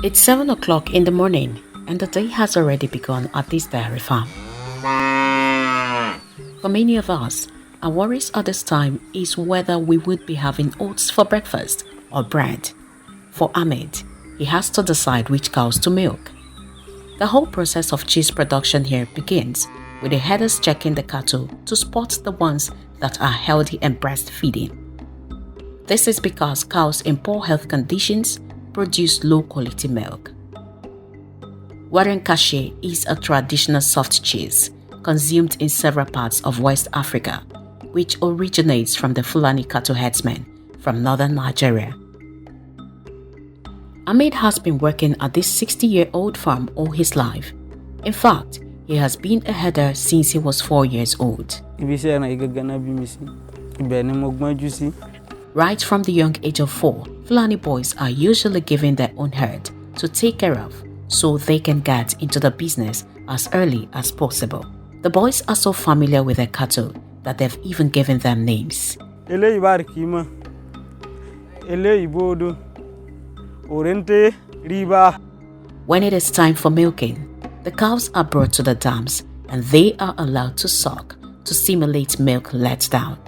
It's 7 o'clock in the morning, and the day has already begun at this dairy farm. For many of us, our worries at this time is whether we would be having oats for breakfast or bread. For Ahmed, he has to decide which cows to milk. The whole process of cheese production here begins with the herders checking the cattle to spot the ones that are healthy and breastfeeding. This is because cows in poor health conditions produce low-quality milk. Wagashi is a traditional soft cheese consumed in several parts of West Africa, which originates from the Fulani cattle herdsmen from northern Nigeria. Ahmed has been working at this 60-year-old farm all his life. In fact, he has been a herder since he was 4 years old. Right from the young age of 4, Fulani boys are usually given their own herd to take care of so they can get into the business as early as possible. The boys are so familiar with their cattle that they've even given them names. When it is time for milking, the cows are brought to the dams and they are allowed to suck to simulate milk let down.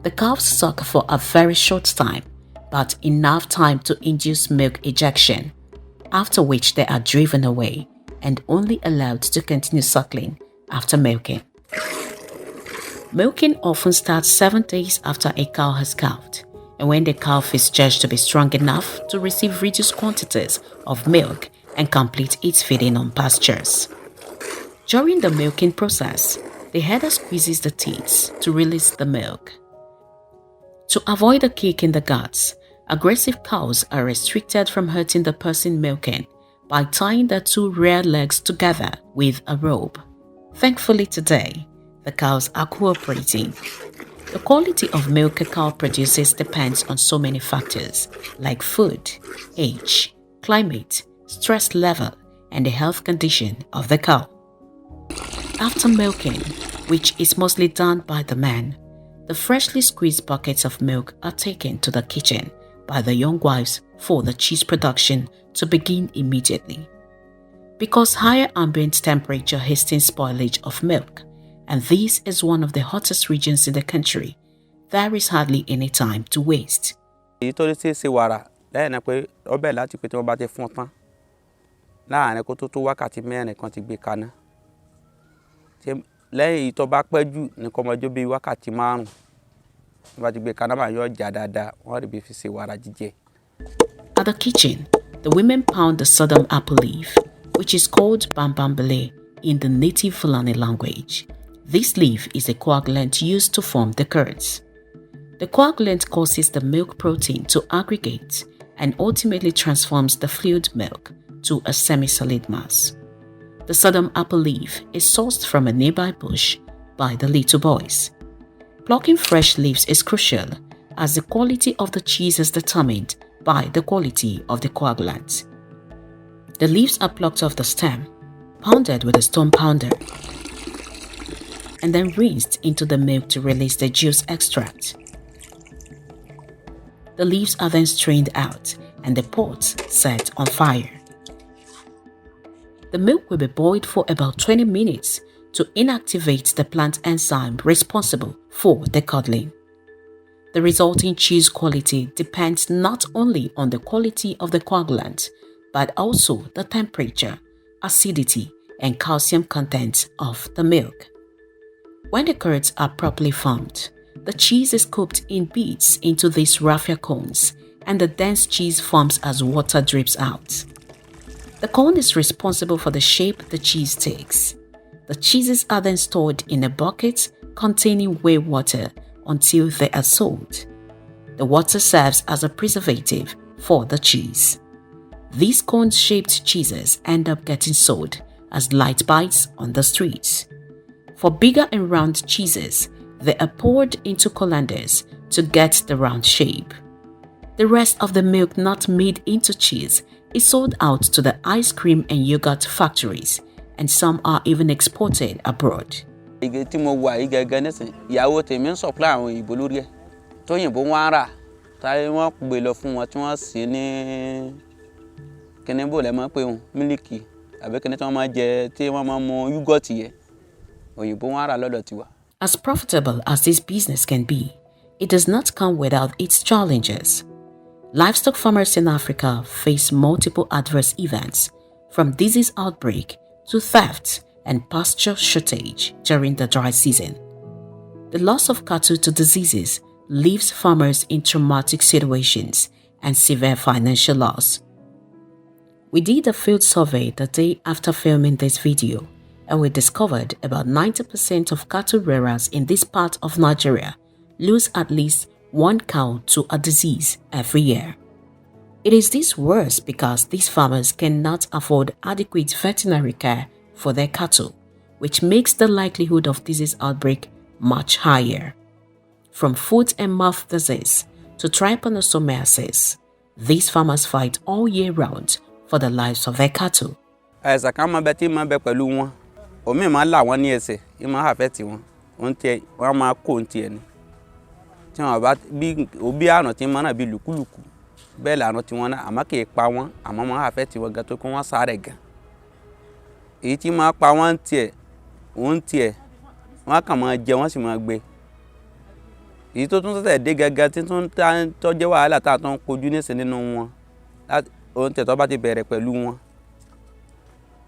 The calves suck for a very short time, but enough time to induce milk ejection, after which they are driven away and only allowed to continue suckling after milking. Milking often starts 7 days after a cow has calved, and when the calf is judged to be strong enough to receive reduced quantities of milk and complete its feeding on pastures. During the milking process, the herder squeezes the teats to release the milk. To avoid a kick in the guts, aggressive cows are restricted from hurting the person milking by tying their 2 rear legs together with a rope. Thankfully today, the cows are cooperating. The quality of milk a cow produces depends on so many factors like food, age, climate, stress level, and the health condition of the cow. After milking, which is mostly done by the man, the freshly squeezed buckets of milk are taken to the kitchen by the young wives for the cheese production to begin immediately. Because higher ambient temperature hastens spoilage of milk, and this is one of the hottest regions in the country, there is hardly any time to waste. Wara, lẹ́yìn tó bá pẹ́ jù ní kọ́mọjọ́ bí wákàtí 5 bá ti gbé kaná bá yọ jà dáadáa wọ́n rí bí fi ṣe wàrà jíjẹ. At the kitchen, the women pound the Sodom apple leaf, which is called bambambele in the native Fulani language. This leaf is a coagulant used to form the curds. The coagulant causes the milk protein to aggregate and ultimately transforms the fluid milk to a semi-solid mass. The Sodom apple leaf is sourced from a nearby bush by the little boys. Plucking fresh leaves is crucial as the quality of the cheese is determined by the quality of the coagulant. The leaves are plucked off the stem, pounded with a stone pounder, and then rinsed into the milk to release the juice extract. The leaves are then strained out and the pots set on fire. The milk will be boiled for about 20 minutes to inactivate the plant enzyme responsible for the curdling. The resulting cheese quality depends not only on the quality of the coagulant, but also the temperature, acidity, and calcium content of the milk. When the curds are properly formed, the cheese is cooked in bits into these raffia cones, and the dense cheese forms as water drips out. The cone is responsible for the shape the cheese takes. The cheeses are then stored in a bucket containing whey water until they are sold. The water serves as a preservative for the cheese. These cone-shaped cheeses end up getting sold as light bites on the streets. For bigger and round cheeses, they are poured into colanders to get the round shape. The rest of the milk not made into cheese is sold out to the ice cream and yogurt factories, and some are even exported abroad. kíní bò lẹ́ máa pé wọn mílíkì àbí kíní tí wọ́n máa jẹ tí wọ́n máa mu yúgọ̀tì yẹn òyìnbó wọn rà lọ́dọ̀ tiwa. As profitable as this business can be, it does not come without its challenges. Livestock farmers in Africa face multiple adverse events, from disease outbreak to theft and pasture shortage during the dry season. The loss of cattle to diseases leaves farmers in traumatic situations and severe financial loss. We did a field survey the day after filming this video, and we discovered about 90% of cattle rearers in this part of Nigeria lose at least one cow to a disease every year. It is this worse because these farmers cannot afford adequate veterinary care for their cattle, which makes the likelihood of disease outbreak much higher. From foot and mouth disease to trypanosomiasis, these farmers fight all year round for the lives of their cattle. Àìsàn kan máa bẹ tí máa bẹ pẹ̀lú wọn omi máa là wọ́n ní ẹsẹ̀ yìí máa àfẹ́tì wọn ohun tí wọ́n máa kó ohun tí ẹni tí wọ́n bá bí òbí àrùn tí wọ́n náà bí lùkúlùkù bẹ́ẹ̀ làrùn tí wọ́n náà àmọ́ kì í pa wọ́n àmọ́ máa àfẹ́tì wọn gan tó kó wọ́n sáré gan èyí tí máa pa wọ́n tiẹ̀ òun tiẹ̀ wọ́n kàn máa jẹ wọ́n sì máa gbé èyí tó tún tẹ̀sẹ̀ dé gẹ́gẹ́ tí tún tọ́jẹ́ wàhálà tá a tún kojú nísìn nínú wọn ohun tẹ̀ tó bá ti bẹ̀rẹ̀ pẹ̀lú wọn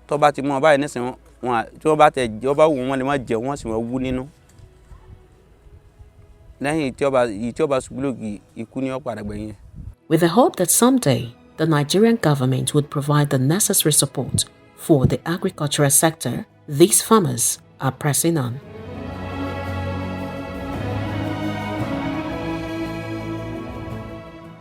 tó bá ti mú wọn báyìí nísìn wọn tí wọ́n bá tẹ̀ jẹ́ ọba wù wọ́n lè má jẹ wọ́n sì máa wú nínú lẹ́yìn tí ọba ṣubú lògì ikú ní ọ̀pọ̀ àdàgbẹ̀yìn. With the hope that someday the Nigerian government would provide the necessary support for the agricultural sector, these farmers are pressing on.